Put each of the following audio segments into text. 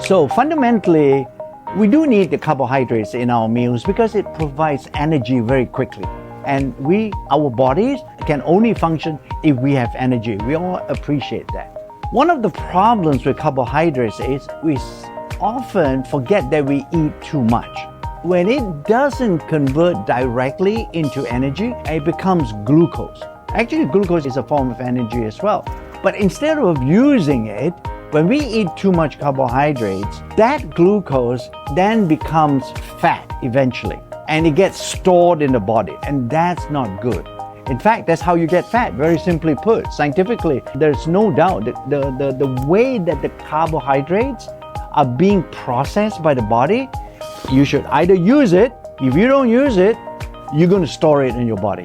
So fundamentally, we do need the carbohydrates in our meals because it provides energy very quickly. And our bodies can only function if we have energy. We all appreciate that. One of the problems with carbohydrates is we often forget that we eat too much. When it doesn't convert directly into energy, it becomes glucose. Actually, glucose is a form of energy as well. But instead of using it, when we eat too much carbohydrates, that glucose then becomes fat eventually, and it gets stored in the body, and that's not good. In fact, that's how you get fat, very simply put. Scientifically, there's no doubt that the way that the carbohydrates are being processed by the body, you should either use it. If you don't use it, you're going to store it in your body.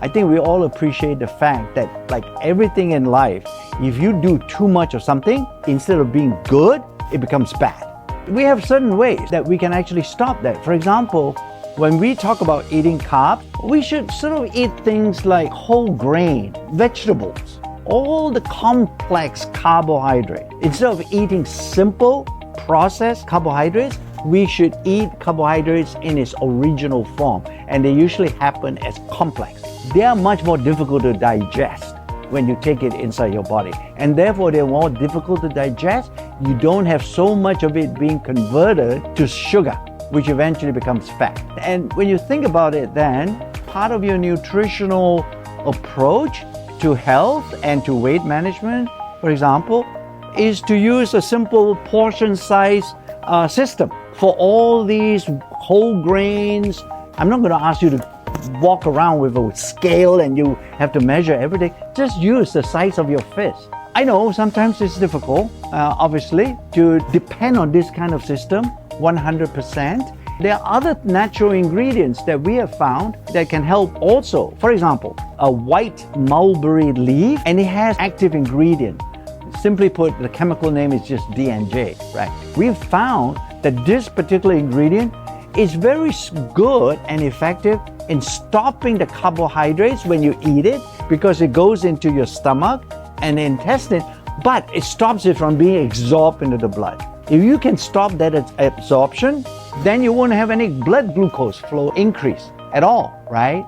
I think we all appreciate the fact that, like everything in life, if you do too much of something, instead of being good, it becomes bad. We have certain ways that we can actually stop that. For example, when we talk about eating carbs, we should sort of eat things like whole grain, vegetables, all the complex carbohydrates. Instead of eating simple, processed carbohydrates, we should eat carbohydrates in its original form, and they usually happen as complex. They are much more difficult to digest when you take it inside your body, and therefore they're more difficult to digest. You don't have so much of it being converted to sugar, which eventually becomes fat. And when you think about it, then part of your nutritional approach to health and to weight management, for example, is to use a simple portion size system for all these whole grains. I'm not going to ask you to walk around with a scale and you have to measure everything. Just use the size of your fist. I know sometimes it's difficult, obviously, to depend on this kind of system 100%. There are other natural ingredients that we have found that can help also. For example, a white mulberry leaf, and it has active ingredient. Simply put, the chemical name is just D&J, right? We've found that this particular ingredient is very good and effective in stopping the carbohydrates when you eat it, because it goes into your stomach and the intestine, but it stops it from being absorbed into the blood. If you can stop that absorption, then you won't have any blood glucose flow increase at all, right?